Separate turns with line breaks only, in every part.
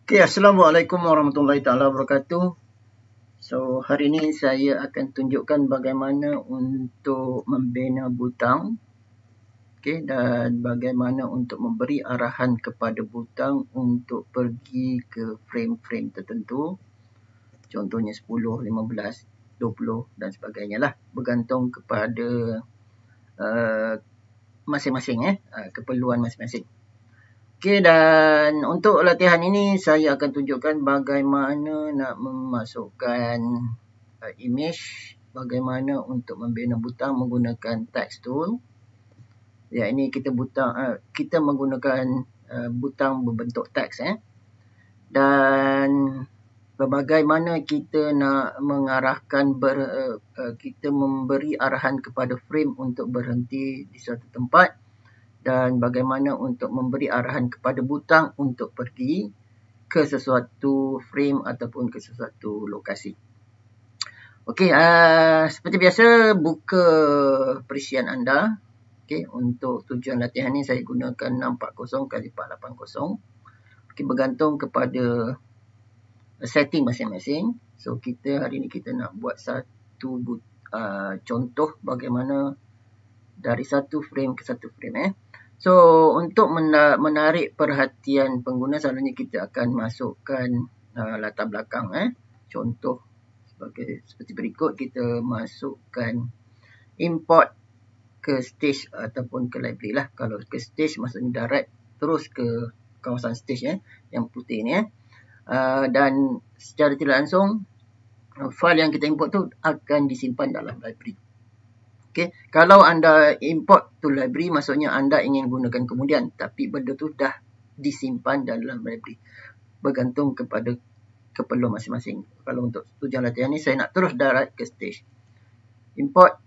Okay, Assalamualaikum warahmatullahi taala wabarakatuh. So, hari ini saya akan tunjukkan bagaimana untuk membina butang. Okay, dan bagaimana untuk memberi arahan kepada butang untuk pergi ke frame-frame tertentu. Contohnya 10, 15, 20 dan sebagainya lah. Bergantung kepada masing-masing keperluan masing-masing. Okey, dan untuk latihan ini saya akan tunjukkan bagaimana nak memasukkan image, bagaimana untuk membina butang menggunakan text tool. Ya, ini kita menggunakan butang berbentuk teks dan bagaimana kita nak mengarahkan kita memberi arahan kepada frame untuk berhenti di suatu tempat. Dan bagaimana untuk memberi arahan kepada butang untuk pergi ke sesuatu frame ataupun ke sesuatu lokasi. Okey, seperti biasa buka perisian anda. Okey, untuk tujuan latihan ni saya gunakan 640x480. Okey, bergantung kepada setting masing-masing. So kita hari ni kita nak buat satu contoh bagaimana dari satu frame ke satu frame So, untuk menarik perhatian pengguna, selalunya kita akan masukkan latar belakang. Contoh seperti berikut, kita masukkan import ke stage ataupun ke library lah. Kalau ke stage, maksudnya direct terus ke kawasan stage yang putih ni. Dan secara tidak langsung, file yang kita import tu akan disimpan dalam library. Okay. Kalau anda import to library, maksudnya anda ingin gunakan kemudian, tapi benda tu dah disimpan dalam library. Bergantung kepada keperluan masing-masing. Kalau untuk tujuan latihan ni, saya nak terus direct ke stage. Import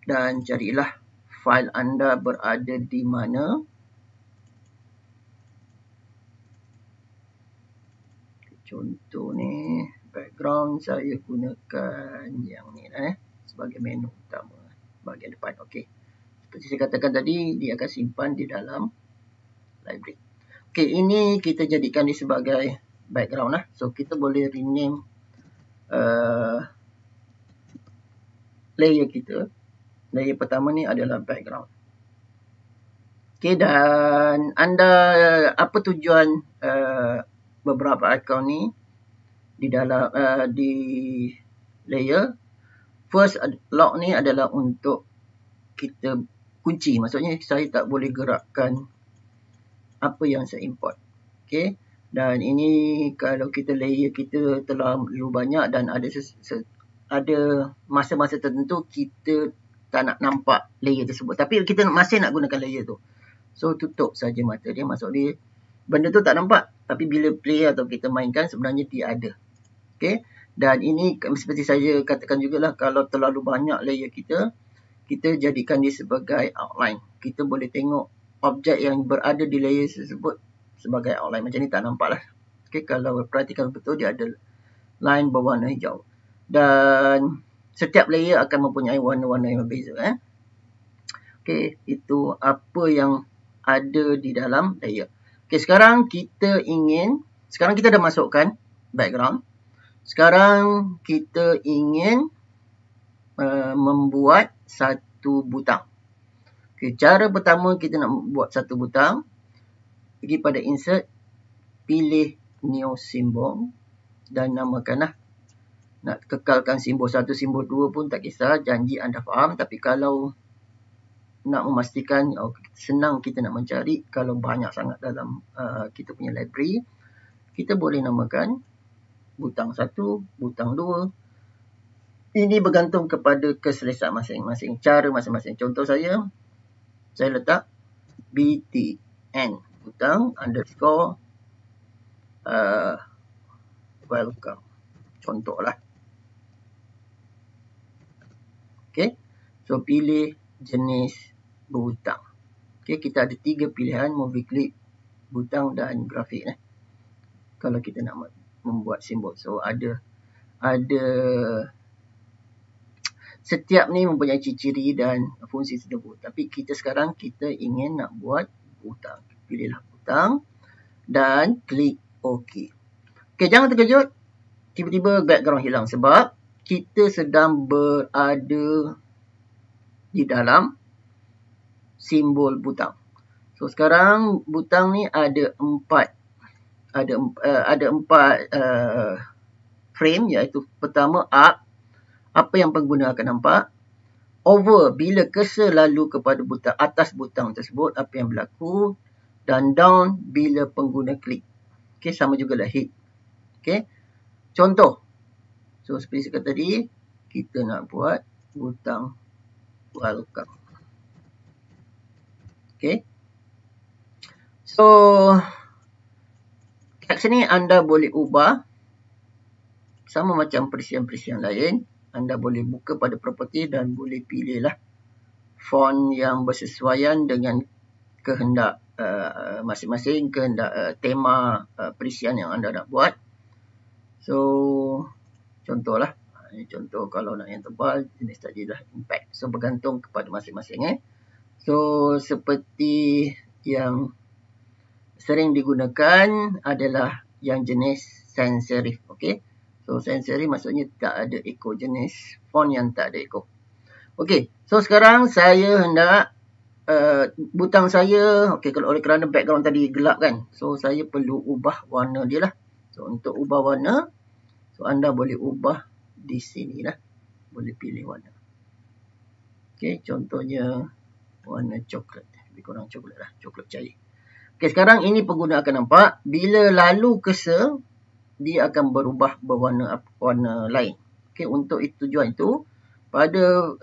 dan carilah file anda berada di mana. Contoh ni, background saya gunakan yang ni sebagai menu utama. Bahagian depan. Okey. Seperti saya katakan tadi, dia akan simpan di dalam library. Okey, ini kita jadikan dia sebagai background So kita boleh rename layer kita. Layer pertama ni adalah background. Okey, dan anda apa tujuan beberapa icon ni di dalam di layer? First lock ni adalah untuk kita kunci. Maksudnya saya tak boleh gerakkan apa yang saya import. Okey. Dan ini kalau kita layer kita terlalu banyak dan ada masa-masa tertentu kita tak nak nampak layer tersebut. Tapi kita masih nak gunakan layer tu. So tutup saja mata dia. Maksud dia benda tu tak nampak. Tapi bila play atau kita mainkan sebenarnya dia ada. Okey. Dan ini seperti saya katakan jugalah, kalau terlalu banyak layer kita jadikan dia sebagai outline. Kita boleh tengok objek yang berada di layer tersebut sebagai outline. Macam ni tak nampak lah. Okay, kalau perhatikan betul, dia ada line berwarna hijau. Dan setiap layer akan mempunyai warna-warna yang berbeza. Okay, itu apa yang ada di dalam layer. Okay, sekarang kita dah masukkan background. Sekarang kita ingin membuat satu butang. Okay, cara pertama kita nak buat satu butang, pergi pada insert, pilih new symbol dan namakanlah. Nak kekalkan simbol 1, simbol 2 pun tak kisah, janji anda faham. Tapi kalau nak memastikan senang kita nak mencari, kalau banyak sangat dalam kita punya library, kita boleh namakan butang 1, butang 2. Ini bergantung kepada keselesaan masing-masing, cara masing-masing. Contoh saya letak btn butang underscore welcome. Contoh lah. Okay. So pilih jenis butang. Okay, kita ada 3 pilihan, movie clip, butang dan grafik. Kalau kita nak membuat simbol. So ada setiap ni mempunyai ciri-ciri dan fungsi tersebut. Tapi sekarang kita ingin nak buat butang. Pilihlah butang dan klik okey. Okey, jangan terkejut tiba-tiba background hilang sebab kita sedang berada di dalam simbol butang. So sekarang butang ni ada empat frame, iaitu pertama up, apa yang pengguna akan nampak. Over, bila cursor lalu kepada butang, atas butang tersebut, apa yang berlaku. Dan down, bila pengguna klik. Okay, sama juga lah hit. Okay, contoh. So seperti saya kata tadi, kita nak buat butang welcome. Okay. So teks ni anda boleh ubah sama macam perisian-perisian lain. Anda boleh buka pada property dan boleh pilihlah font yang bersesuaian dengan kehendak masing-masing, kehendak tema perisian yang anda nak buat. So contohlah, ini contoh kalau nak yang tebal, jenis tadi lah impact. So bergantung kepada masing-masing. So seperti yang sering digunakan adalah yang jenis sans serif. Okay. So sans serif maksudnya tak ada echo, jenis font yang tak ada echo. Okay. So sekarang saya hendak butang saya, okay, kalau oleh kerana background tadi gelap kan. So saya perlu ubah warna dia lah. So untuk ubah warna, so anda boleh ubah di sini lah. Boleh pilih warna. Okay, contohnya warna coklat. Lebih kurang coklat lah, coklat cair. Okay, sekarang ini pengguna akan nampak bila lalu cursor dia akan berubah berwarna warna lain. Okay, untuk tujuan itu pada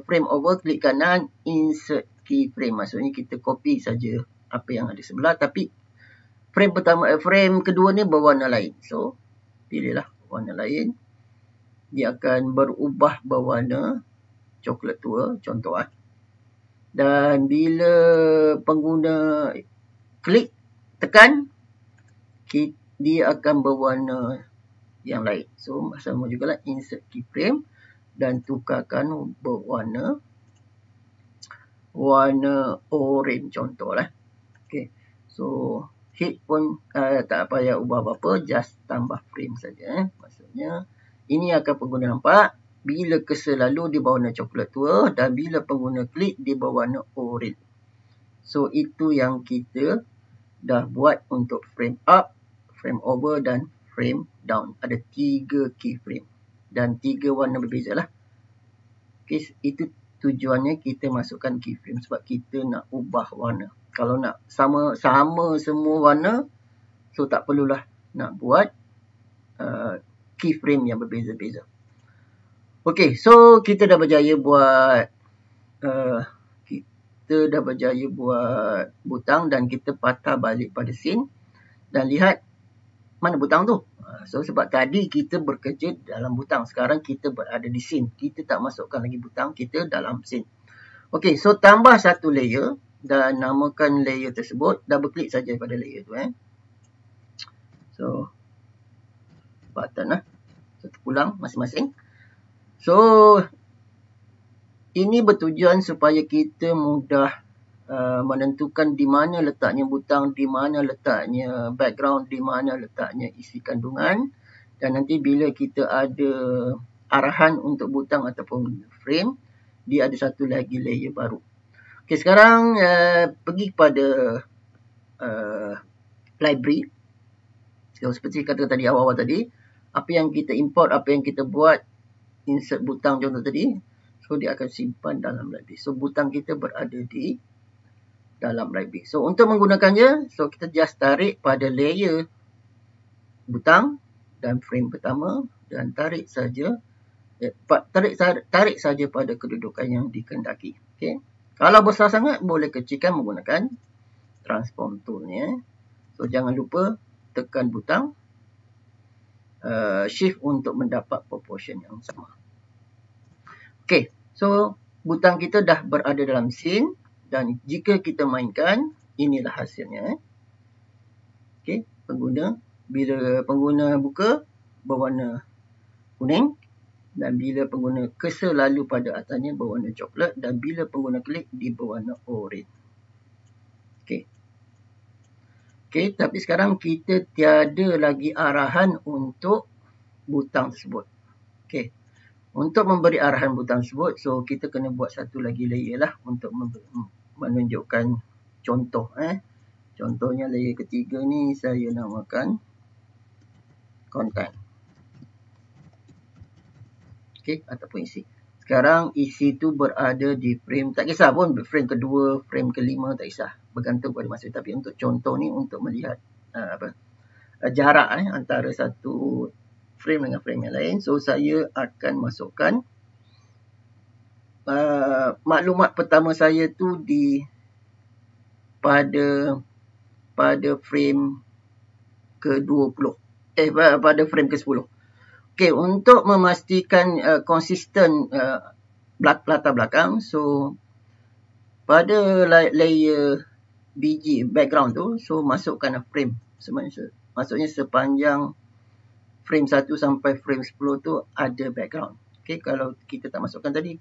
frame over, klik kanan insert keyframe. Maksudnya kita copy saja apa yang ada sebelah, tapi frame pertama, frame kedua ni berwarna lain. So pilihlah warna lain. Dia akan berubah berwarna coklat tua, contoh . Dan bila pengguna klik, tekan, dia akan berwarna yang lain. So sama jugalah insert keyframe dan tukarkan berwarna orange contohlah. Okay. So hit pun tak payah ubah apa-apa, just tambah frame saja. Maksudnya ini akan pengguna nampak bila cursor lalu dia berwarna coklat tua dan bila pengguna klik dia berwarna orange. So itu yang kita dah buat untuk frame up, frame over dan frame down. Ada 3 keyframe dan 3 warna berbeza lah. Okay, itu tujuannya kita masukkan keyframe sebab kita nak ubah warna. Kalau nak sama semua warna, so tak perlulah nak buat keyframe yang berbeza-beza. Okay, so kita dah berjaya buat butang dan kita patah balik pada scene dan lihat mana butang tu. So sebab tadi kita bekerja dalam butang, sekarang kita berada di scene. Kita tak masukkan lagi butang, kita dalam scene. Okay, so tambah satu layer dan namakan layer tersebut. Double klik saja pada layer tu. So button lah. So terpulang masing-masing. So ini bertujuan supaya kita mudah menentukan di mana letaknya butang, di mana letaknya background, di mana letaknya isi kandungan. Dan nanti bila kita ada arahan untuk butang ataupun frame, dia ada satu lagi layer baru. Okay, sekarang pergi kepada library. So, seperti kata tadi awal-awal tadi, apa yang kita import, apa yang kita buat, insert butang contoh tadi, so dia akan simpan dalam library. So butang kita berada di dalam library. So untuk menggunakannya, so kita just tarik pada layer butang dan frame pertama dan tarik saja pada kedudukan yang dikehendaki. Okay. Kalau besar sangat boleh kecilkan menggunakan transform tool ni. So jangan lupa tekan butang shift untuk mendapat proportion yang sama. Okay, so butang kita dah berada dalam scene dan jika kita mainkan, inilah hasilnya. Okay, bila pengguna buka berwarna kuning dan bila pengguna cursor lalu pada atasnya berwarna coklat dan bila pengguna klik dia berwarna orange. Okay. Okey, tapi sekarang kita tiada lagi arahan untuk butang tersebut. Okey. Untuk memberi arahan butang tersebut, so kita kena buat satu lagi layer lah untuk menunjukkan contoh. Contohnya layer ketiga ni saya namakan content. Okey, ataupun isi. Sekarang isi tu berada di frame, tak kisah pun frame kedua, frame kelima, tak kisah. Bergantung pada masa. Tapi untuk contoh ni untuk melihat jarak antara satu frame dengan frame yang lain. So saya akan masukkan maklumat pertama saya tu pada frame ke-20. Pada frame ke-10. Okey, untuk memastikan konsisten latar belakang, so pada layer biji background tu, so masukkan frame. Maksudnya sepanjang frame 1 sampai frame 10 tu ada background. Okey, kalau kita tak masukkan tadi,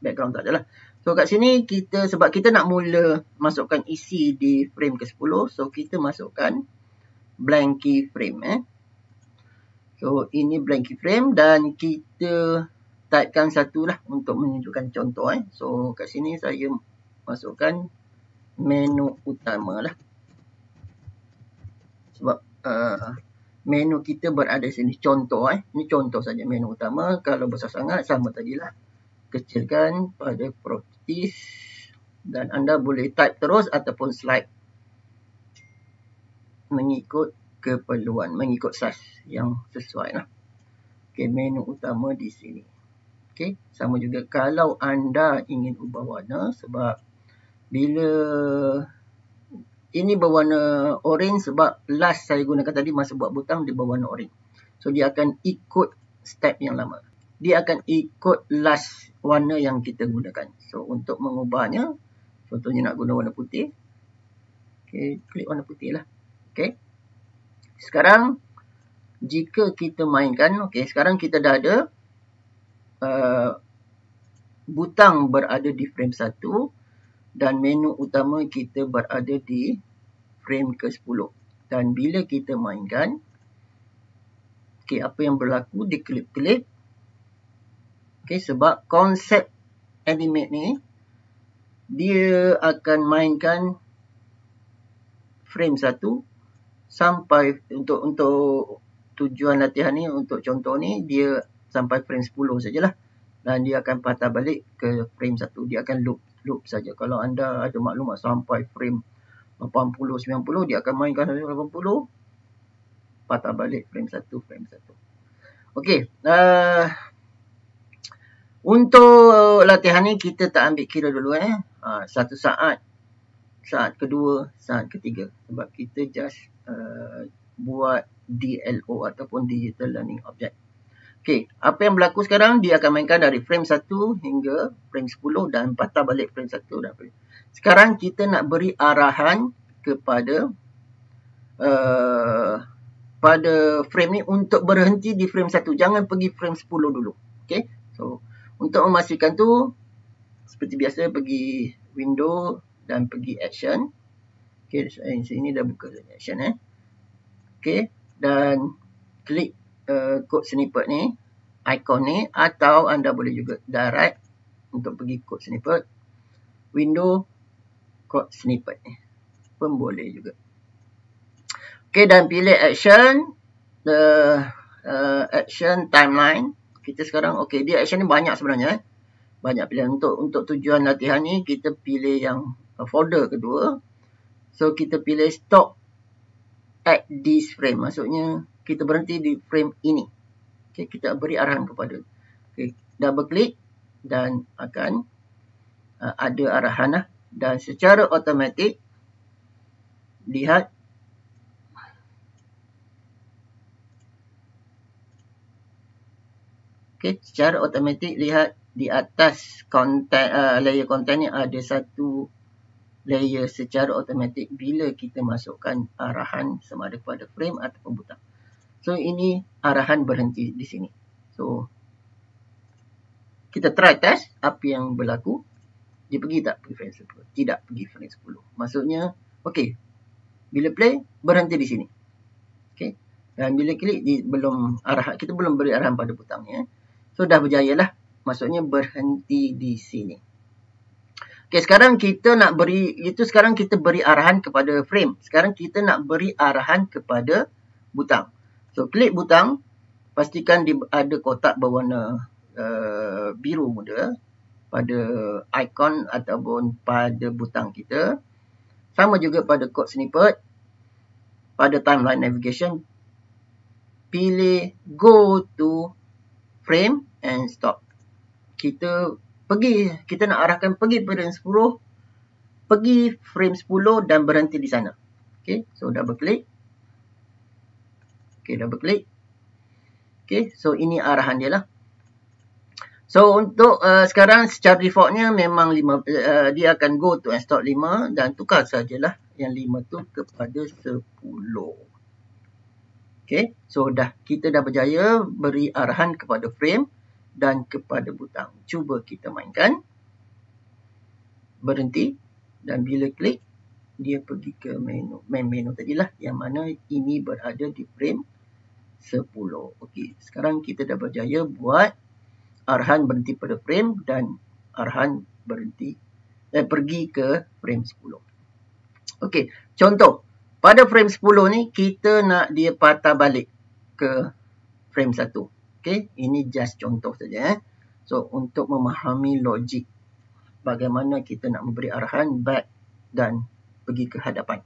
background tak adalah. So kat sini sebab kita nak mula masukkan isi di frame ke-10, so kita masukkan blank keyframe. So ini blank keyframe dan kita typekan satu lah untuk menunjukkan contoh. So kat sini saya masukkan menu utama lah. Sebab menu kita berada sini contoh. Ini contoh saja menu utama. Kalau besar sangat sama tadilah. Kecilkan pada properties dan anda boleh type terus ataupun slide mengikut keperluan, mengikut size yang sesuai lah. Okey, menu utama di sini. Okey, sama juga kalau anda ingin ubah warna, sebab bila ini berwarna orange sebab last saya gunakan tadi masa buat butang dia berwarna orange. So dia akan ikut step yang lama. Dia akan ikut last warna yang kita gunakan. So untuk mengubahnya, contohnya nak guna warna putih. Okey, klik warna putih lah. Okey. Sekarang jika kita mainkan, okey, sekarang kita dah ada butang berada di frame 1 dan menu utama kita berada di frame ke-10. Dan bila kita mainkan, okey, apa yang berlaku di klip-klip, okey, sebab konsep animate ni dia akan mainkan frame 1 sampai untuk tujuan latihan ni, untuk contoh ni dia sampai frame 10 sajalah. Dan dia akan patah balik ke frame 1. Dia akan loop saja. Kalau anda ada maklumat sampai frame 80, 90, dia akan mainkan sampai 80, patah balik frame 1, frame 1. Okey. Untuk latihan ni kita tak ambil kira dulu. Satu saat kedua, saat ketiga. Sebab kita just buat DLO ataupun Digital Learning Object. Okey, apa yang berlaku sekarang, dia akan mainkan dari frame 1 hingga frame 10 dan patah balik frame 1 dan frame. Sekarang kita nak beri arahan kepada pada frame ni untuk berhenti di frame 1. Jangan pergi frame 10 dulu. Okey, so untuk memastikan tu, seperti biasa pergi window dan pergi action. Okey, sini dah buka action. Okey, dan klik code snippet ni, icon ni, atau anda boleh juga direct untuk pergi code snippet, window code snippet ni pun boleh juga. Okey, dan pilih action, action timeline. Kita sekarang, okey, dia action ni banyak sebenarnya. Banyak pilihan. Untuk tujuan latihan ni kita pilih yang folder kedua. So kita pilih stop at this frame, maksudnya kita berhenti di frame ini. Okay, kita beri arahan kepada. Okay, double klik dan akan ada arahan lah. Dan secara automatik lihat secara automatik lihat di atas layer content ni ada satu layer secara automatik bila kita masukkan arahan sama ada pada frame ataupun butang. So ini arahan berhenti di sini. So kita try test apa yang berlaku. Dia pergi tak pergi frame 10? Tidak pergi frame 10. Maksudnya okey. Bila play, berhenti di sini. Okay. Dan bila klik, kita belum beri arahan pada butangnya. So, dah berjaya lah. Maksudnya berhenti di sini. Okay, sekarang kita beri arahan kepada frame. Sekarang kita nak beri arahan kepada butang. So, klik butang. Pastikan ada kotak berwarna biru muda pada ikon ataupun pada butang kita. Sama juga pada code snippet. Pada timeline navigation, pilih go to frame and stop. Kita nak arahkan pergi pada 10, pergi frame 10 dan berhenti di sana. Okay, so double klik. Okay, double klik. Okay, so ini arahan dia lah. So, untuk sekarang secara defaultnya memang dia akan go to and stop 5 dan tukar sajalah yang 5 tu kepada 10. Okay, so kita dah berjaya beri arahan kepada frame dan kepada butang. Cuba kita mainkan. Berhenti. Dan bila klik, dia pergi ke main menu tadilah yang mana ini berada di frame 10. Okey, sekarang kita dah berjaya buat arahan berhenti pada frame dan arahan pergi ke frame 10. Okey, contoh. Pada frame 10 ni, kita nak dia patah balik ke frame 1. Okey, ini just contoh saja. So, untuk memahami logik bagaimana kita nak memberi arahan back dan pergi ke hadapan.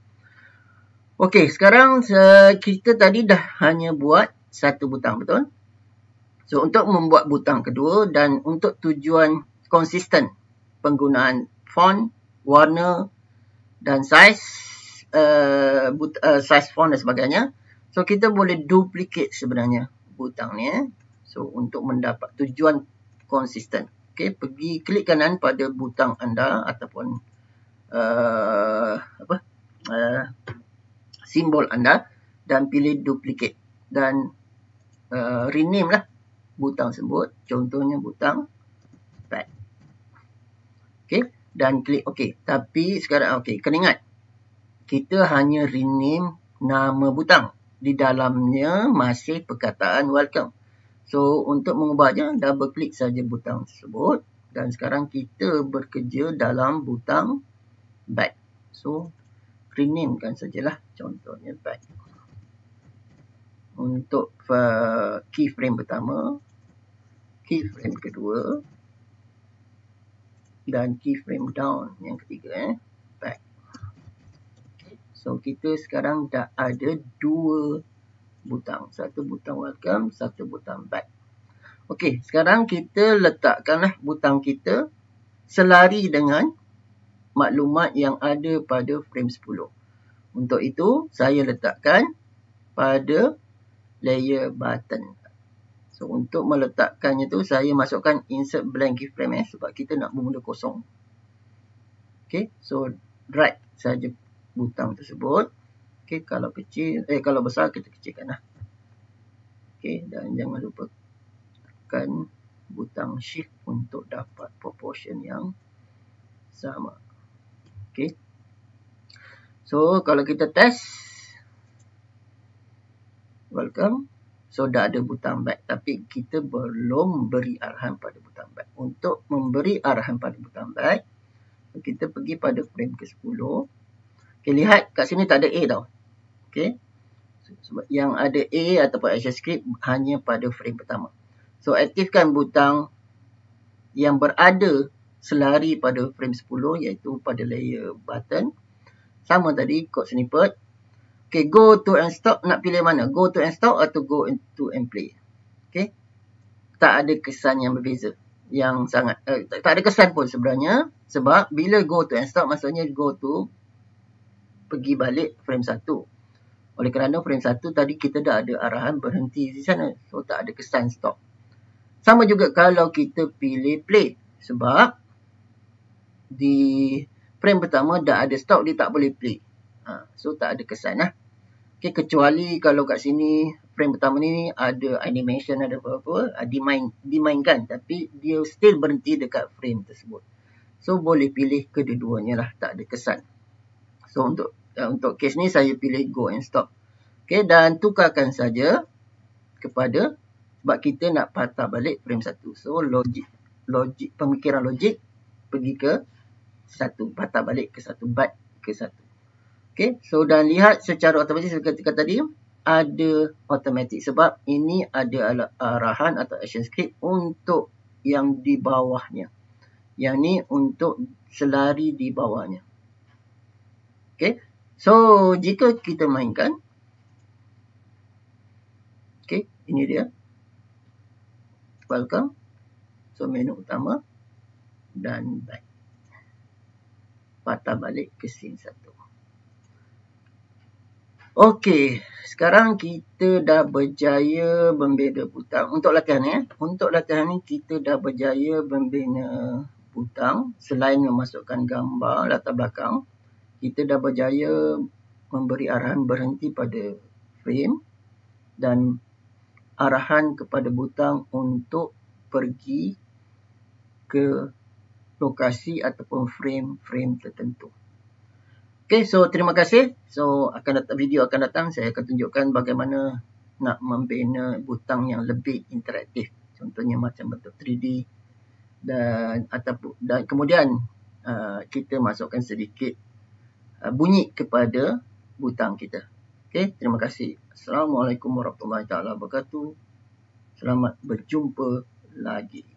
Okey, sekarang kita tadi dah hanya buat satu butang, betul? So, untuk membuat butang kedua dan untuk tujuan konsisten penggunaan font, warna dan size font dan sebagainya. So, kita boleh duplicate sebenarnya butang ni. So, untuk mendapat tujuan konsisten. Okey, pergi klik kanan pada butang anda ataupun simbol anda dan pilih duplicate dan rename lah butang tersebut. Contohnya butang back. Okey, dan klik OK. Tapi sekarang kena ingat kita hanya rename nama butang. Di dalamnya masih perkataan welcome. So, untuk mengubahnya, double klik saja butang tersebut. Dan sekarang kita bekerja dalam butang back. So, renamekan sajalah. Contohnya back. Untuk keyframe pertama, keyframe kedua, dan keyframe down yang ketiga. Back. So, kita sekarang dah ada dua butang. Satu butang welcome, satu butang back. Okey, sekarang kita letakkanlah butang kita selari dengan maklumat yang ada pada frame 10. Untuk itu, saya letakkan pada layer button. So, untuk meletakkannya tu, saya masukkan insert blank keyframe sebab kita nak bermula kosong. Okey, so drag saja butang tersebut. Okey, kalau besar kita kecilkan lah. Okey, dan jangan lupa tekan butang shift untuk dapat proportion yang sama. Okey. So, kalau kita test welcome. So, dah ada butang back. Tapi kita belum beri arahan pada butang back. Untuk memberi arahan pada butang back, kita pergi pada frame ke-10. Okay, lihat kat sini tak ada A tau. Okay. Sebab yang ada A ataupun ActionScript hanya pada frame pertama. So, aktifkan butang yang berada selari pada frame 10 iaitu pada layer button. Sama tadi, code snippet. Okay, go to and stop. Nak pilih mana? Go to and stop atau go to and play? Okay. Tak ada kesan yang berbeza. Yang sangat, tak ada kesan pun sebenarnya. Sebab bila go to and stop maksudnya go to pergi balik frame 1. Oleh kerana frame 1 tadi kita dah ada arahan berhenti di sana. So, tak ada kesan stop. Sama juga kalau kita pilih play. Sebab di frame pertama dah ada stop, dia tak boleh play. So, tak ada kesan lah. Okay, kecuali kalau kat sini frame pertama ni ada animation, ada apa-apa, dimainkan. Tapi dia still berhenti dekat frame tersebut. So, boleh pilih kedua-duanya lah. Tak ada kesan. So, untuk untuk kes ni saya pilih go and stop. Okay, dan tukarkan saja kepada, sebab kita nak patah balik frame 1. So logik pemikiran logik pergi ke 1, patah balik ke 1, byte ke 1. Okay, so dan lihat secara otomatik seperti kata tadi, ada automatic sebab ini ada arahan atau action script untuk yang di bawahnya. Yang ni untuk selari di bawahnya. Okay, so jika kita mainkan, okay, ini dia. Welcome. So menu utama dan back. Patah balik ke scene 1. Okey, sekarang kita dah berjaya membina butang. Untuk latihan ni, kita dah berjaya membina butang. Selain memasukkan gambar latar belakang, kita dah berjaya memberi arahan berhenti pada frame dan arahan kepada butang untuk pergi ke lokasi ataupun frame tertentu. Okay, so terima kasih. So video akan datang saya akan tunjukkan bagaimana nak membina butang yang lebih interaktif. Contohnya macam bentuk 3D dan kemudian kita masukkan sedikit bunyi kepada butang kita. Okay, terima kasih. Assalamualaikum warahmatullahi wabarakatuh. Selamat berjumpa lagi.